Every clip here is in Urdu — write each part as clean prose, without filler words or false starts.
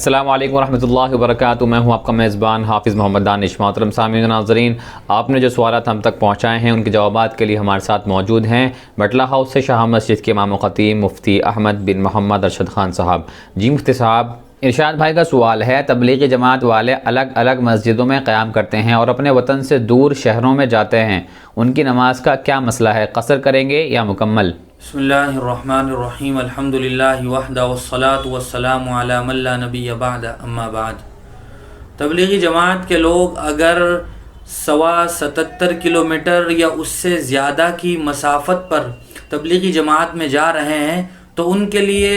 السلام علیکم ورحمۃ اللہ وبرکاتہ۔ میں ہوں آپ کا میزبان حافظ محمد دانش۔ محترم سامعین و ناظرین، آپ نے جو سوالات ہم تک پہنچائے ہیں ان کے جوابات کے لیے ہمارے ساتھ موجود ہیں بٹلہ ہاؤس سے شاہ مسجد کے امام و خطیب مفتی احمد بن محمد ارشد خان صاحب۔ جی مفتی صاحب، ارشاد بھائی کا سوال ہے، تبلیغی جماعت والے الگ الگ مسجدوں میں قیام کرتے ہیں اور اپنے وطن سے دور شہروں میں جاتے ہیں، ان کی نماز کا کیا مسئلہ ہے؟ قصر کریں گے یا مکمل؟ بسم اللہ الرحمن الرحیم، الحمدللہ وحدہ والصلاة والسلام علی من لا نبی بعد، اما بعد۔ تبلیغی جماعت کے لوگ اگر 77 کلومیٹر یا اس سے زیادہ کی مسافت پر تبلیغی جماعت میں جا رہے ہیں تو ان کے لیے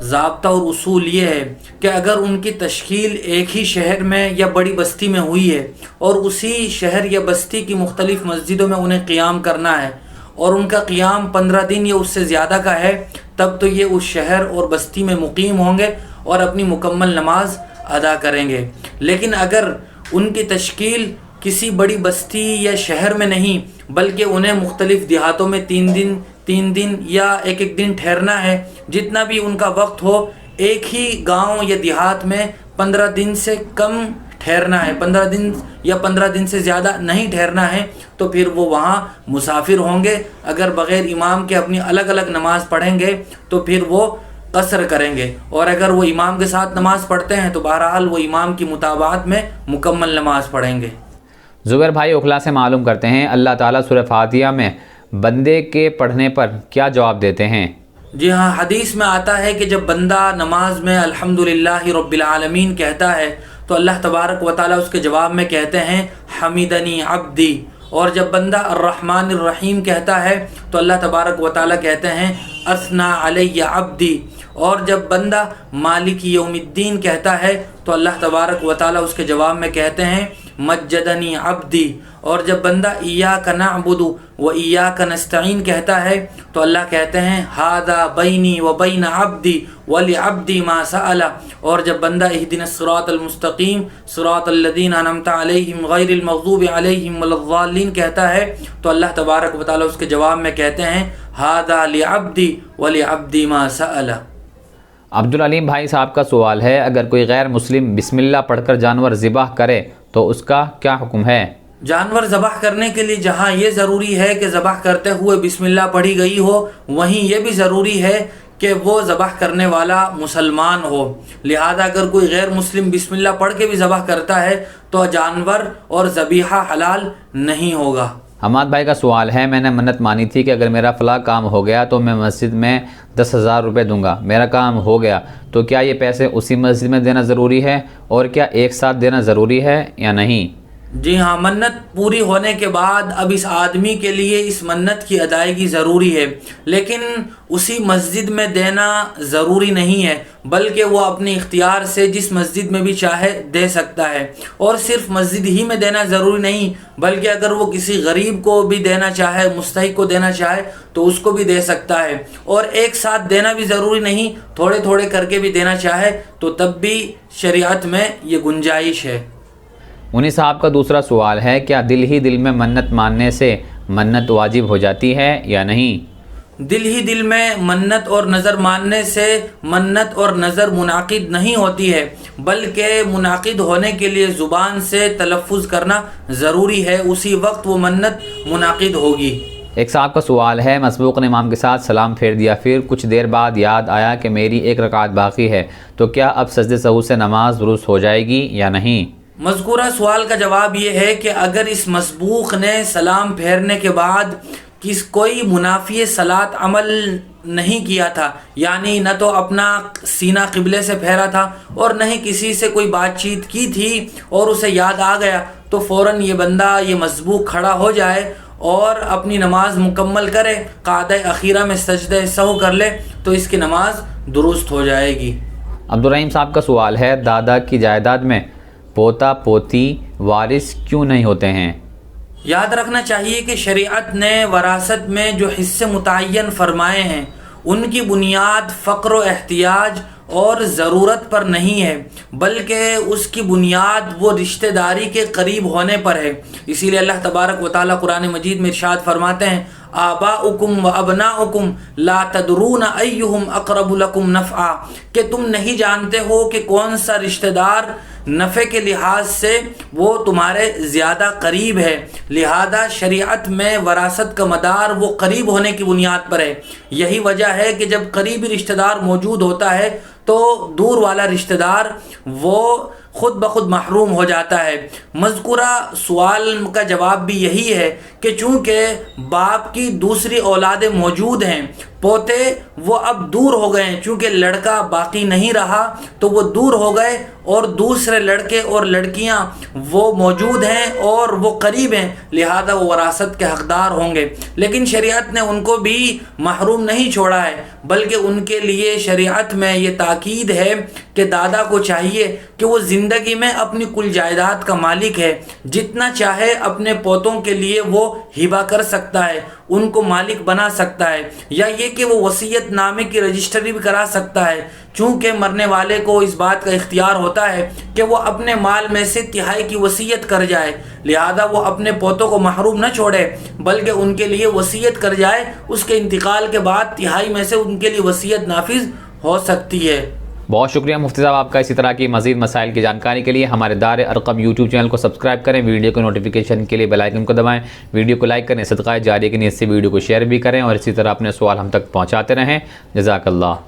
ضابطہ اور اصول یہ ہے کہ اگر ان کی تشکیل ایک ہی شہر میں یا بڑی بستی میں ہوئی ہے اور اسی شہر یا بستی کی مختلف مسجدوں میں انہیں قیام کرنا ہے اور ان کا قیام 15 دن یا اس سے زیادہ کا ہے، تب تو یہ اس شہر اور بستی میں مقیم ہوں گے اور اپنی مکمل نماز ادا کریں گے۔ لیکن اگر ان کی تشکیل کسی بڑی بستی یا شہر میں نہیں بلکہ انہیں مختلف دیہاتوں میں 3 دن یا ایک دن ٹھہرنا ہے، جتنا بھی ان کا وقت ہو، ایک ہی گاؤں یا دیہات میں 15 دن سے کم ٹھہرنا ہے، 15 دن یا 15 دن سے زیادہ نہیں ٹھہرنا ہے، تو پھر وہ وہاں مسافر ہوں گے۔ اگر بغیر امام کے اپنی الگ الگ نماز پڑھیں گے تو پھر وہ قصر کریں گے، اور اگر وہ امام کے ساتھ نماز پڑھتے ہیں تو بہرحال وہ امام کی متابعت میں مکمل نماز پڑھیں گے۔ زبیر بھائی اوکھلا سے معلوم کرتے ہیں، اللہ تعالیٰ سورہ فاتحہ میں بندے کے پڑھنے پر کیا جواب دیتے ہیں؟ جی ہاں، حدیث میں آتا ہے کہ جب بندہ نماز میں الحمدللہ رب العالمین کہتا ہے تو اللہ تبارک و تعالیٰ اس کے جواب میں کہتے ہیں حمیدنی عبدی، اور جب بندہ الرحمن الرحیم کہتا ہے تو اللہ تبارک و تعالیٰ کہتے ہیں اثنا علی عبدی، اور جب بندہ مالک یوم الدین کہتا ہے تو اللہ تبارک و تعالیٰ اس کے جواب میں کہتے ہیں مجدنی عبدی، اور جب بندہ ایاک نعبد و ایاک نستعین کہتا ہے تو اللہ کہتے ہیں ھذا بینی و بین عبدی ولعبدی ما سأل، اور جب بندہ اہدنا الصراط المستقیم صراط الذین انعمت علیہم غیر المغضوب علیہم ولا الضالین کہتا ہے تو اللہ تبارک و تعالیٰ اس کے جواب میں کہتے ہیں ھذا لعبدی ولعبدی ما سأل۔ عبدالعلیم بھائی صاحب کا سوال ہے، اگر کوئی غیر مسلم بسم اللہ پڑھ کر جانور ذبح کرے تو اس کا کیا حکم ہے؟ جانور ذبح کرنے کے لیے جہاں یہ ضروری ہے کہ ذبح کرتے ہوئے بسم اللہ پڑھی گئی ہو، وہیں یہ بھی ضروری ہے کہ وہ ذبح کرنے والا مسلمان ہو، لہذا اگر کوئی غیر مسلم بسم اللہ پڑھ کے بھی ذبح کرتا ہے تو جانور اور ذبیحہ حلال نہیں ہوگا۔ حماد بھائی کا سوال ہے، میں نے منت مانی تھی کہ اگر میرا فلاں کام ہو گیا تو میں مسجد میں 10,000 روپے دوں گا، میرا کام ہو گیا تو کیا یہ پیسے اسی مسجد میں دینا ضروری ہے، اور کیا ایک ساتھ دینا ضروری ہے یا نہیں؟ جی ہاں، منت پوری ہونے کے بعد اب اس آدمی کے لیے اس منت کی ادائیگی ضروری ہے، لیکن اسی مسجد میں دینا ضروری نہیں ہے بلکہ وہ اپنے اختیار سے جس مسجد میں بھی چاہے دے سکتا ہے، اور صرف مسجد ہی میں دینا ضروری نہیں بلکہ اگر وہ کسی غریب کو بھی دینا چاہے، مستحق کو دینا چاہے تو اس کو بھی دے سکتا ہے، اور ایک ساتھ دینا بھی ضروری نہیں، تھوڑے تھوڑے کر کے بھی دینا چاہے تو تب بھی شریعت میں یہ گنجائش ہے۔ انہی صاحب کا دوسرا سوال ہے، کیا دل ہی دل میں منت ماننے سے منت واجب ہو جاتی ہے یا نہیں؟ دل ہی دل میں منت اور نظر ماننے سے منت اور نظر منعقد نہیں ہوتی ہے، بلکہ منعقد ہونے کے لیے زبان سے تلفظ کرنا ضروری ہے، اسی وقت وہ منت منعقد ہوگی۔ ایک صاحب کا سوال ہے، مسبوق نے امام کے ساتھ سلام پھیر دیا، پھر کچھ دیر بعد یاد آیا کہ میری 1 رکعت باقی ہے، تو کیا اب سجدے سہو سے نماز درست ہو جائے گی یا نہیں؟ مذکورہ سوال کا جواب یہ ہے کہ اگر اس مسبوق نے سلام پھیرنے کے بعد کوئی منافی صلاۃ عمل نہیں کیا تھا، یعنی نہ تو اپنا سینہ قبلے سے پھیرا تھا اور نہ ہی کسی سے کوئی بات چیت کی تھی اور اسے یاد آ گیا، تو فوراً یہ بندہ یہ مسبوق کھڑا ہو جائے اور اپنی نماز مکمل کرے، قعدہ اخیرہ میں سجدہ سہو کر لے تو اس کی نماز درست ہو جائے گی۔ عبدالرحیم صاحب کا سوال ہے، دادا کی جائیداد میں پوتا پوتی وارث کیوں نہیں ہوتے ہیں؟ یاد رکھنا چاہیے کہ شریعت نے وراثت میں جو حصے متعین فرمائے ہیں ان کی بنیاد فقر و احتیاج اور ضرورت پر نہیں ہے، بلکہ اس کی بنیاد وہ رشتہ داری کے قریب ہونے پر ہے۔ اسی لیے اللہ تبارک و تعالیٰ قرآن مجید میں ارشاد فرماتے ہیں آباؤکم و ابناؤکم لا تدرون ایہم اقرب لکم نفعا، کہ تم نہیں جانتے ہو کہ کون سا رشتہ دار نفع کے لحاظ سے وہ تمہارے زیادہ قریب ہے، لہذا شریعت میں وراثت کا مدار وہ قریب ہونے کی بنیاد پر ہے۔ یہی وجہ ہے کہ جب قریبی رشتہ دار موجود ہوتا ہے تو دور والا رشتہ دار وہ خود بخود محروم ہو جاتا ہے۔ مذکورہ سوال کا جواب بھی یہی ہے کہ چونکہ باپ کی دوسری اولادیں موجود ہیں، پوتے وہ اب دور ہو گئے ہیں، چونکہ لڑکا باقی نہیں رہا تو وہ دور ہو گئے، اور دوسرے لڑکے اور لڑکیاں وہ موجود ہیں اور وہ قریب ہیں، لہذا وہ وراثت کے حقدار ہوں گے۔ لیکن شریعت نے ان کو بھی محروم نہیں چھوڑا ہے، بلکہ ان کے لیے شریعت میں یہ تاکید ہے کہ دادا کو چاہیے کہ وہ زندگی میں اپنی کل جائیداد کا مالک ہے، جتنا چاہے اپنے پوتوں کے لیے وہ ہبہ کر سکتا ہے، ان کو مالک بنا سکتا ہے، یا یہ کہ وہ وصیت نامے کی رجسٹری بھی کرا سکتا ہے، چونکہ مرنے والے کو اس بات کا اختیار ہوتا ہے کہ وہ اپنے مال میں سے تہائی کی وصیت کر جائے، لہذا وہ اپنے پوتوں کو محروم نہ چھوڑے بلکہ ان کے لیے وصیت کر جائے، اس کے انتقال کے بعد تہائی میں سے ان کے لیے وصیت نافذ ہو سکتی ہے۔ بہت شکریہ مفتی صاحب آپ کا۔ اسی طرح کی مزید مسائل کی جانکاری کے لیے ہمارے دار ارقم یوٹیوب چینل کو سبسکرائب کریں، ویڈیو کو نوٹیفیکیشن کے لیے بیل آئیکن کو دبائیں، ویڈیو کو لائک کریں، صدقہ جاریہ کی نیت سے ویڈیو کو شیئر بھی کریں، اور اسی طرح اپنے سوال ہم تک پہنچاتے رہیں۔ جزاک اللہ۔